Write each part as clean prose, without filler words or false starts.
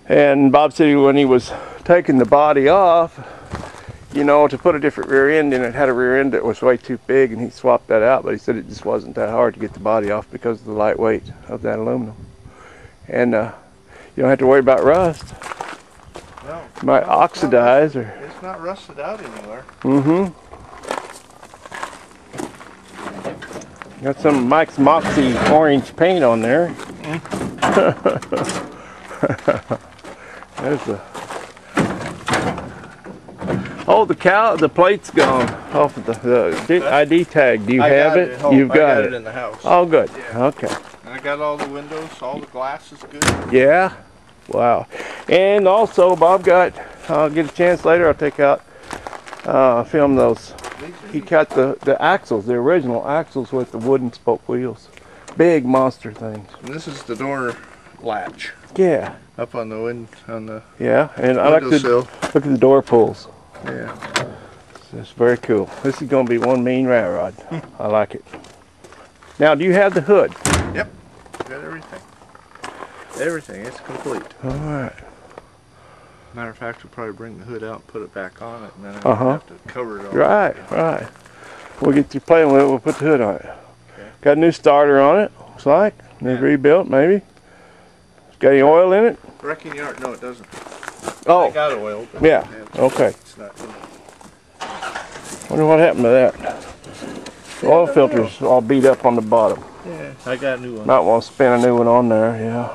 And Bob said when he was taking the body off, you know, to put a different rear end in, it had a rear end that was way too big, and he swapped that out, but he said it just wasn't that hard to get the body off because of the light weight of that aluminum. And you don't have to worry about rust. No. It might oxidize or... It's not rusted out anywhere. Mm-hmm. Got some Mike's Moxie orange paint on there. There's the... Oh, the plate's gone off of the ID tag. Do you have it? You've got it in the house. Oh, good. Yeah. Okay. And I got all the windows, all the glass is good. Yeah. Wow. And also, Bob got, I'll get a chance later, I'll take out, film those. He cut the axles, the original axles with the wooden spoke wheels. Big monster things. And this is the door latch. Yeah. Up on the yeah, and I like to look at the door pulls. Yeah. It's very cool. This is going to be one mean rat rod. I like it. Now, do you have the hood? Yep. Got everything. Everything. It's complete. All right. Matter of fact, we'll probably bring the hood out and put it back on it, and then I'll have to cover it all. Right. We'll get you playing with it. We'll put the hood on it. Okay. Got a new starter on it, looks like. New rebuilt, maybe. Got any oil in it? Wrecking yard? No, it doesn't. Oh. I got oil. But yeah. Okay. It's not. Wonder what happened to that. The oil filter's all beat up on the bottom. Yeah, I got a new one. Might want to spin a new one on there, yeah.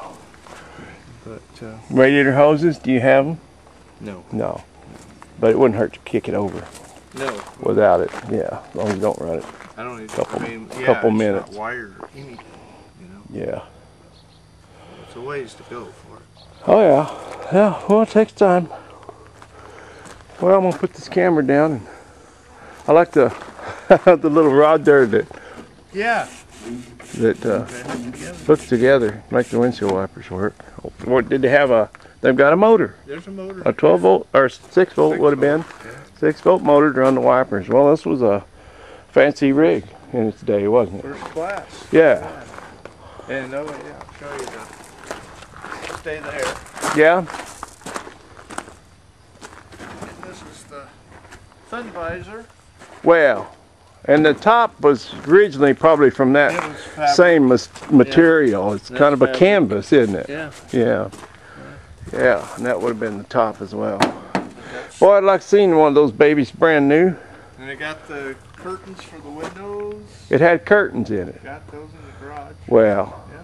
But radiator hoses, do you have them? No. No. But it wouldn't hurt to kick it over. No. Without it, yeah. As long as you don't run it. I don't need couple minutes. It's not wired or anything, you know. Yeah. It's a ways to go for it. Oh yeah. Yeah, well it takes time. Well, I'm gonna put this camera down, and I like the the little rod there that hooks together, make the windshield wipers work. What did they have they've got a motor. There's a motor. A 12 volt or 6 volt would have been. Yeah. 6 volt motor to run the wipers. Well, this was a fancy rig in its day, wasn't it? First class. Yeah. And I'll show you the stay there. Yeah. This is the sun visor. Well, and the top was originally probably from that same material. It's kind of a canvas, isn't it? Yeah. Yeah. Yeah, and that would have been the top as well. Boy, I'd like to see one of those babies brand new. And it got the curtains for the windows. It had curtains in it. Got those in the garage. Well. Yeah.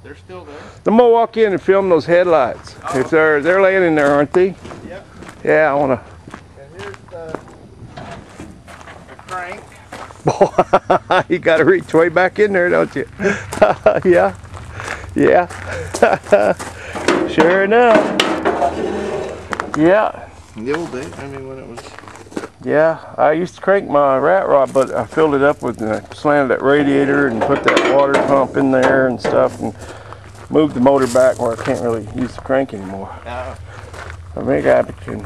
They're still there. I'm gonna walk in and film those headlights. Oh. If they're laying in there, aren't they? Yep. Yeah, I wanna. And here's the crank. Boy, you gotta reach way back in there, don't you? Yeah. Yeah. Sure enough. Yeah. In the old days, I mean, when it was. Yeah, I used to crank my rat rod, but I filled it up with, slanted that radiator and put that water pump in there and stuff, and moved the motor back where I can't really use the crank anymore. No. I think I can.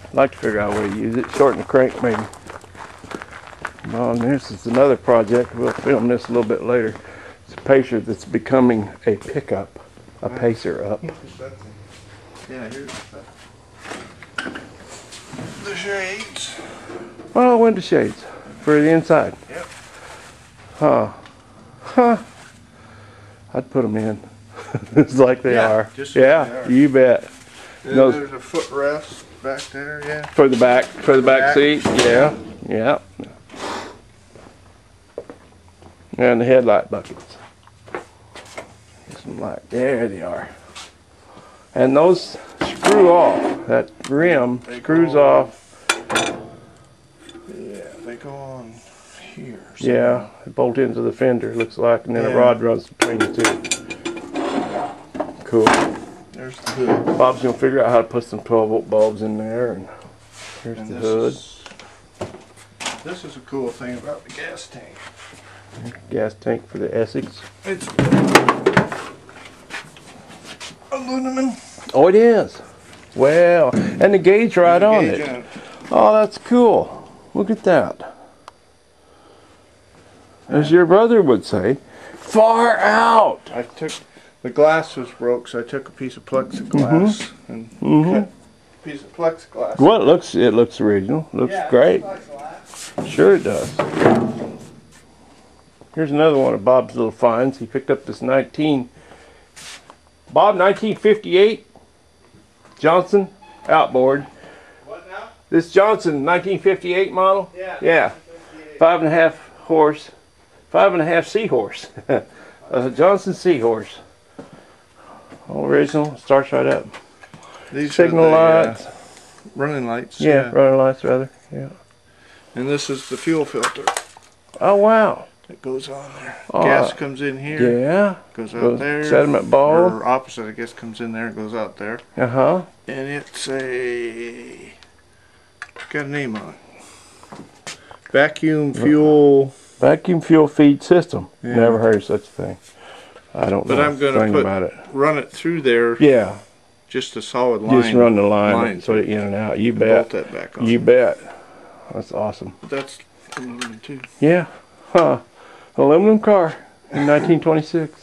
I'd like to figure out a way to use it. Shorten the crank, maybe. Well, and this is another project. We'll film this a little bit later. It's a pacer that's becoming a pickup, a pacer up. Yeah, here's the shades. Oh, window shades for the inside. Yep. Huh. Huh. I'd put them in. It's like they are. Just yeah, they are. You bet. And there's a footrest back there, yeah. For the back seat, yeah, yeah. And the headlight buckets. Some light. There they are. And those screw off. That rim screws off. Yeah, they go on here. Yeah, they bolt into the fender, looks like, and then a rod runs between the two. Cool. There's the hood. Bob's gonna figure out how to put some 12 volt bulbs in there, and here's the hood. This is a cool thing about the gas tank. Gas tank for the Essex. It's aluminum. Oh, it is. Well, and the gauge right on it. Oh, that's cool. Look at that. As your brother would say, Far out. I took, the glass was broke, so I took a piece of plexiglass and cut a piece of plexiglass. Well, it looks original. Looks great. Sure it does. Here's another one of Bob's little finds. He picked up this 1958 Johnson outboard. What now? This Johnson 1958 model. Yeah. 5.5 horse, 5.5 seahorse. A Johnson seahorse. All original. Starts right up. These signal lights. Running lights. Yeah, running lights rather. Yeah. And this is the fuel filter. Oh wow. It goes on there. Gas comes in here. Yeah. Goes out there. Sediment ball. Or opposite, I guess, comes in there and goes out there. Uh-huh. And it's a, got a name on it. Vacuum fuel. Vacuum fuel feed system. Yeah. Never heard of such a thing. I don't know. But I'm going to run it through there. Yeah. Just a solid line. Just run the line so it in and out. You bet. Bolt that back on. You bet. That's awesome. But that's aluminum too. Yeah. Huh. Aluminum car in 1926.